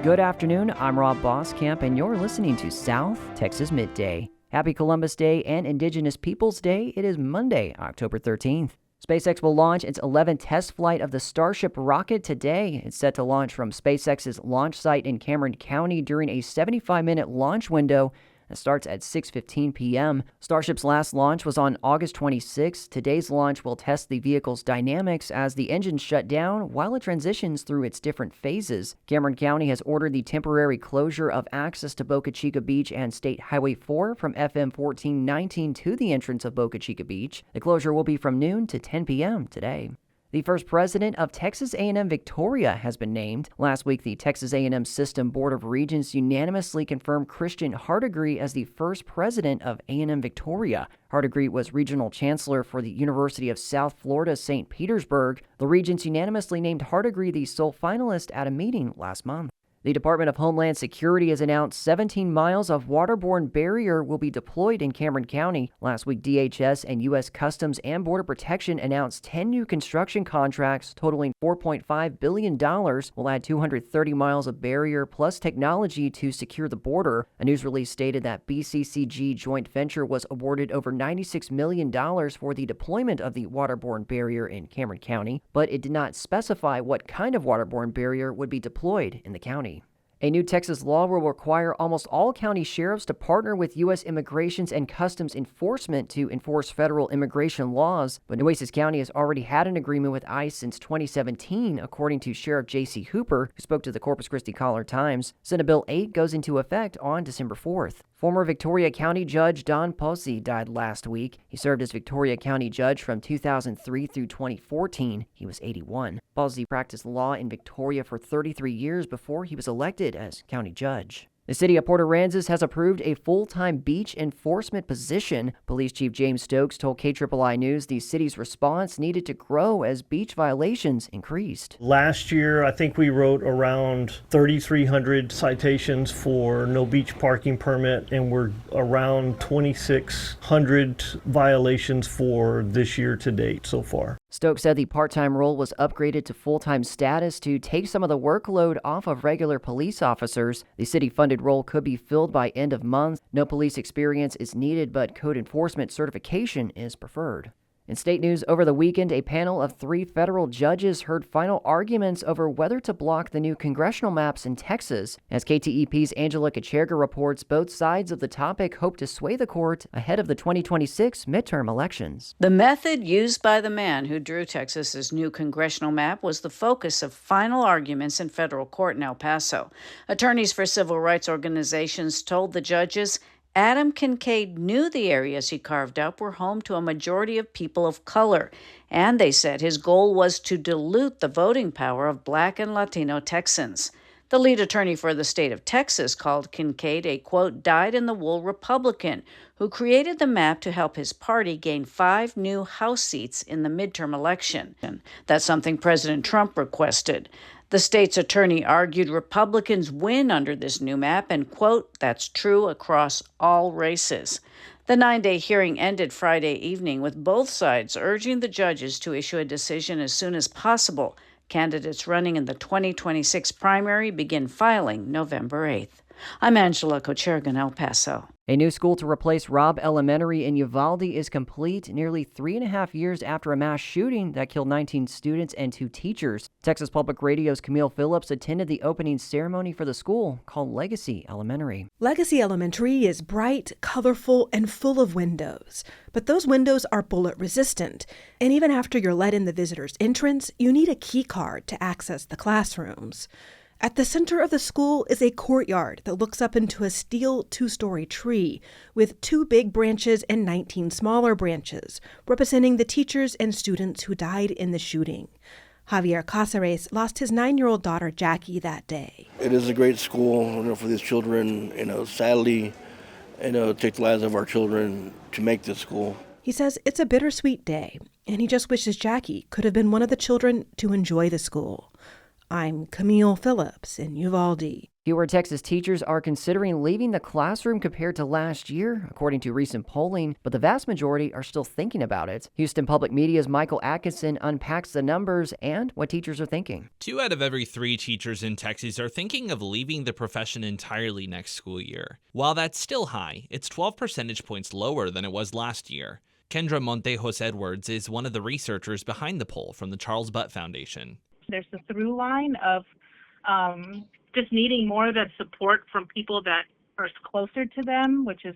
Good afternoon, I'm Rob Boskamp, and you're listening to South Texas Midday. Happy Columbus Day and Indigenous Peoples Day. It is Monday, October 13th. SpaceX will launch its 11th test flight of the Starship rocket today. It's set to launch from SpaceX's launch site in Cameron County during a 75-minute launch window that starts at 6:15 p.m. Starship's last launch was on August 26. Today's launch will test the vehicle's dynamics as the engines shut down while it transitions through its different phases. Cameron County has ordered the temporary closure of access to Boca Chica Beach and State Highway 4 from FM 1419 to the entrance of Boca Chica Beach. The closure will be from noon to 10 p.m. today. The first president of Texas A&M Victoria has been named. Last week, the Texas A&M System Board of Regents unanimously confirmed Christian Hardigree as the first president of A&M Victoria. Hardigree was regional chancellor for the University of South Florida, St. Petersburg. The regents unanimously named Hardigree the sole finalist at a meeting last month. The Department of Homeland Security has announced 17 miles of waterborne barrier will be deployed in Cameron County. Last week, DHS and U.S. Customs and Border Protection announced 10 new construction contracts totaling $4.5 billion. Will add 230 miles of barrier plus technology to secure the border. A news release stated that BCCG joint venture was awarded over $96 million for the deployment of the waterborne barrier in Cameron County, but it did not specify what kind of waterborne barrier would be deployed in the county. A new Texas law will require almost all county sheriffs to partner with U.S. Immigrations and Customs Enforcement to enforce federal immigration laws. But Nueces County has already had an agreement with ICE since 2017, according to Sheriff J.C. Hooper, who spoke to the Corpus Christi Caller-Times. Senate Bill 8 goes into effect on December 4th. Former Victoria County Judge Don Pozzi died last week. He served as Victoria County Judge from 2003 through 2014. He was 81. Pozzi practiced law in Victoria for 33 years before he was elected as county judge. The city of Port Aransas has approved a full-time beach enforcement position. Police Chief James Stokes told KEEI News the city's response needed to grow as beach violations increased. Last year, I think we wrote around 3,300 citations for no beach parking permit, and we're around 2,600 violations for this year to date so far. Stokes said the part-time role was upgraded to full-time status to take some of the workload off of regular police officers. The city-funded role could be filled by end of month. No police experience is needed, but code enforcement certification is preferred. In state news, over the weekend, a panel of 3 federal judges heard final arguments over whether to block the new congressional maps in Texas. As KTEP's Angela Kacherga reports, both sides of the topic hope to sway the court ahead of the 2026 midterm elections. The method used by the man who drew Texas's new congressional map was the focus of final arguments in federal court in El Paso. Attorneys for civil rights organizations told the judges Adam Kincaid knew the areas he carved up were home to a majority of people of color, and they said his goal was to dilute the voting power of Black and Latino Texans. The lead attorney for the state of Texas called Kincaid a, quote, dyed-in-the-wool Republican who created the map to help his party gain 5 new House seats in the midterm election. That's something President Trump requested. The state's attorney argued Republicans win under this new map and, quote, that's true across all races. The 9-day hearing ended Friday evening with both sides urging the judges to issue a decision as soon as possible. Candidates running in the 2026 primary begin filing November 8th. I'm Angela Kacherga in El Paso. A new school to replace Robb Elementary in Uvalde is complete nearly 3.5 years after a mass shooting that killed 19 students and 2 teachers. Texas Public Radio's Camille Phillips attended the opening ceremony for the school, called Legacy Elementary. Legacy Elementary is bright, colorful, and full of windows. But those windows are bullet-resistant, and even after you're let in the visitor's entrance, you need a key card to access the classrooms. At the center of the school is a courtyard that looks up into a steel 2-story tree with 2 big branches and 19 smaller branches, representing the teachers and students who died in the shooting. Javier Casares lost his 9-year-old daughter, Jackie, that day. It is a great school, for these children. Sadly, take the lives of our children to make this school. He says it's a bittersweet day, and he just wishes Jackie could have been one of the children to enjoy the school. I'm Camille Phillips in Uvalde. Fewer Texas teachers are considering leaving the classroom compared to last year, according to recent polling, but the vast majority are still thinking about it. Houston Public Media's Michael Atkinson unpacks the numbers and what teachers are thinking. 2 out of every 3 teachers in Texas are thinking of leaving the profession entirely next school year. While that's still high, it's 12 percentage points lower than it was last year. Kendra Montejos Edwards is one of the researchers behind the poll from the Charles Butt Foundation. There's a through line of just needing more of the support from people that are closer to them, which is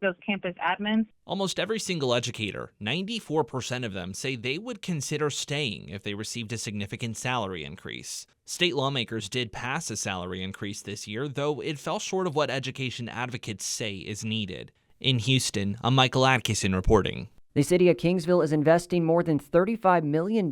those campus admins. Almost every single educator, 94% of them, say they would consider staying if they received a significant salary increase. State lawmakers did pass a salary increase this year, though it fell short of what education advocates say is needed. In Houston, I'm Michael Atkinson reporting. The city of Kingsville is investing more than $35 million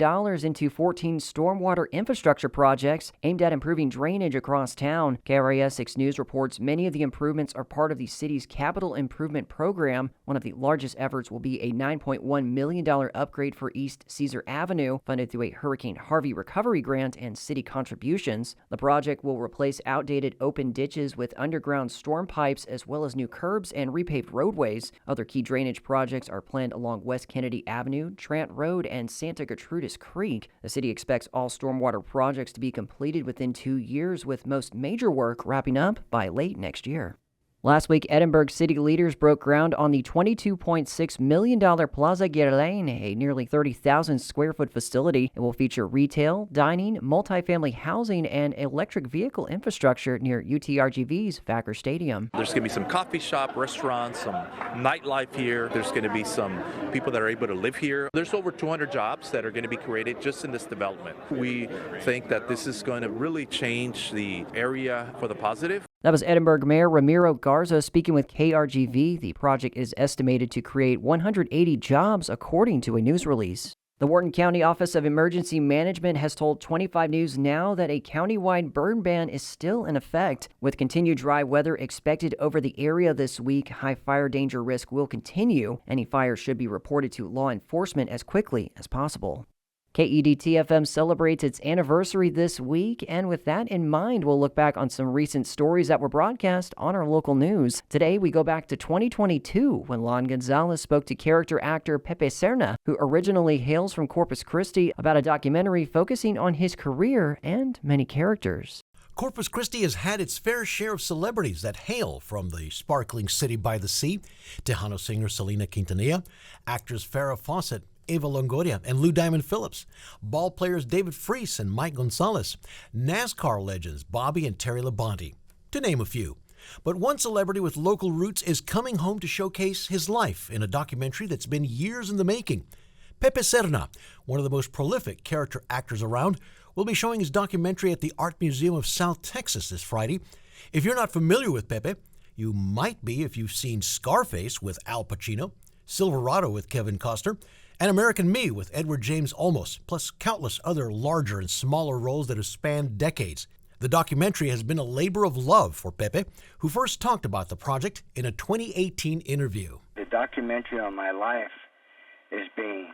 into 14 stormwater infrastructure projects aimed at improving drainage across town. KRAS 6 News reports many of the improvements are part of the city's capital improvement program. One of the largest efforts will be a $9.1 million upgrade for East Caesar Avenue, funded through a Hurricane Harvey recovery grant and city contributions. The project will replace outdated open ditches with underground storm pipes, as well as new curbs and repaved roadways. Other key drainage projects are planned along West Kennedy Avenue, Trant Road, and Santa Gertrudis Creek. The city expects all stormwater projects to be completed within 2 years, with most major work wrapping up by late next year. Last week, Edinburgh city leaders broke ground on the $22.6 million Plaza Guerlain, a nearly 30,000 square foot facility. It will feature retail, dining, multifamily housing, and electric vehicle infrastructure near UTRGV's Facker Stadium. There's going to be some coffee shop, restaurants, some nightlife here. There's going to be some people that are able to live here. There's over 200 jobs that are going to be created just in this development. We think that this is going to really change the area for the positive. That was Edinburgh Mayor Ramiro Garza speaking with KRGV. The project is estimated to create 180 jobs, according to a news release. The Wharton County Office of Emergency Management has told 25 News Now that a countywide burn ban is still in effect. With continued dry weather expected over the area this week, high fire danger risk will continue. Any fires should be reported to law enforcement as quickly as possible. KEDT-FM celebrates its anniversary this week, and with that in mind, we'll look back on some recent stories that were broadcast on our local news. Today, we go back to 2022 when Lon Gonzalez spoke to character actor Pepe Serna, who originally hails from Corpus Christi, about a documentary focusing on his career and many characters. Corpus Christi has had its fair share of celebrities that hail from the sparkling city by the sea. Tejano singer Selena Quintanilla, actors Farrah Fawcett, Eva Longoria, and Lou Diamond Phillips, ball players David Freese and Mike Gonzalez, NASCAR legends Bobby and Terry Labonte, to name a few. But one celebrity with local roots is coming home to showcase his life in a documentary that's been years in the making. Pepe Serna, one of the most prolific character actors around, will be showing his documentary at the Art Museum of South Texas this Friday. If you're not familiar with Pepe, you might be if you've seen Scarface with Al Pacino, Silverado with Kevin Costner, and American Me with Edward James Olmos, plus countless other larger and smaller roles that have spanned decades. The documentary has been a labor of love for Pepe, who first talked about the project in a 2018 interview. The documentary on my life has been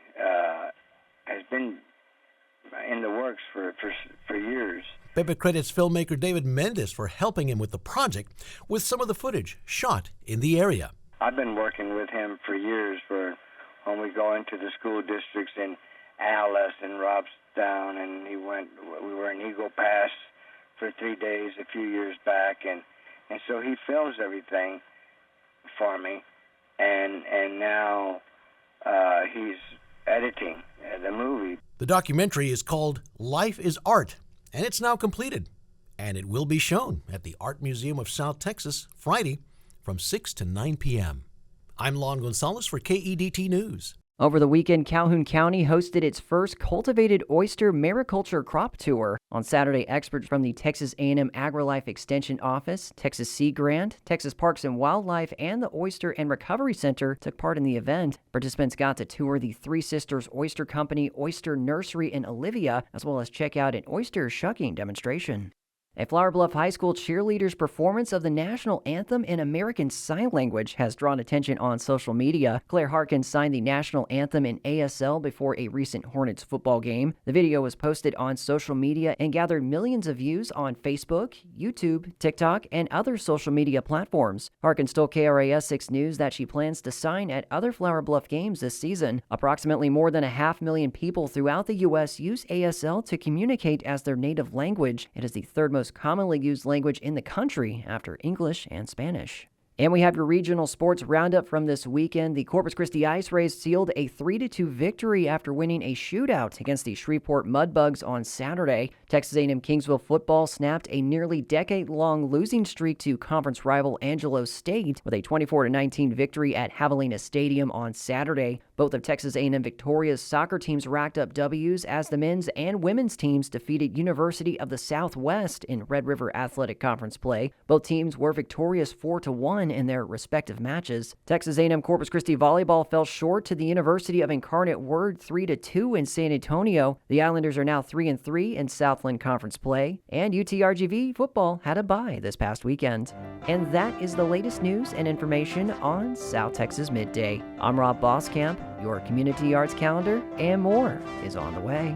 in the works for years. Pepe credits filmmaker David Mendes for helping him with the project with some of the footage shot in the area. I've been working with him for years for when we go into the school districts in Alice and Robstown, and we were in Eagle Pass for 3 days a few years back, and so he films everything for me, and now he's editing the movie. The documentary is called Life is Art, and it's now completed, and it will be shown at the Art Museum of South Texas Friday from 6 to 9 p.m. I'm Lon Gonzalez for KEDT News. Over the weekend, Calhoun County hosted its first cultivated oyster mariculture crop tour. On Saturday, experts from the Texas A&M AgriLife Extension Office, Texas Sea Grant, Texas Parks and Wildlife, and the Oyster and Recovery Center took part in the event. Participants got to tour the Three Sisters Oyster Company Oyster Nursery in Olivia, as well as check out an oyster shucking demonstration. A Flower Bluff High School cheerleader's performance of the national anthem in American Sign Language has drawn attention on social media. Claire Harkins signed the national anthem in ASL before a recent Hornets football game. The video was posted on social media and gathered millions of views on Facebook, YouTube, TikTok, and other social media platforms. Harkins told KRAS 6 News that she plans to sign at other Flower Bluff games this season. Approximately more than 500,000 people throughout the U.S. use ASL to communicate as their native language. It is the third most commonly used language in the country after English and Spanish. And we have your regional sports roundup from this weekend. The Corpus Christi Ice Rays sealed a 3-2 victory after winning a shootout against the Shreveport Mudbugs on Saturday. Texas A&M Kingsville football snapped a nearly decade-long losing streak to conference rival Angelo State with a 24-19 victory at Javelina Stadium on Saturday. Both of Texas A&M Victoria's soccer teams racked up W's as the men's and women's teams defeated University of the Southwest in Red River Athletic Conference play. Both teams were victorious 4-1 in their respective matches. Texas A&M Corpus Christi volleyball fell short to the University of Incarnate Word 3-2 in San Antonio. The Islanders are now 3-3 in Southland Conference play, and UTRGV football had a bye this past weekend. And that is the latest news and information on South Texas Midday. I'm Rob Boskamp. Your community arts calendar and more is on the way.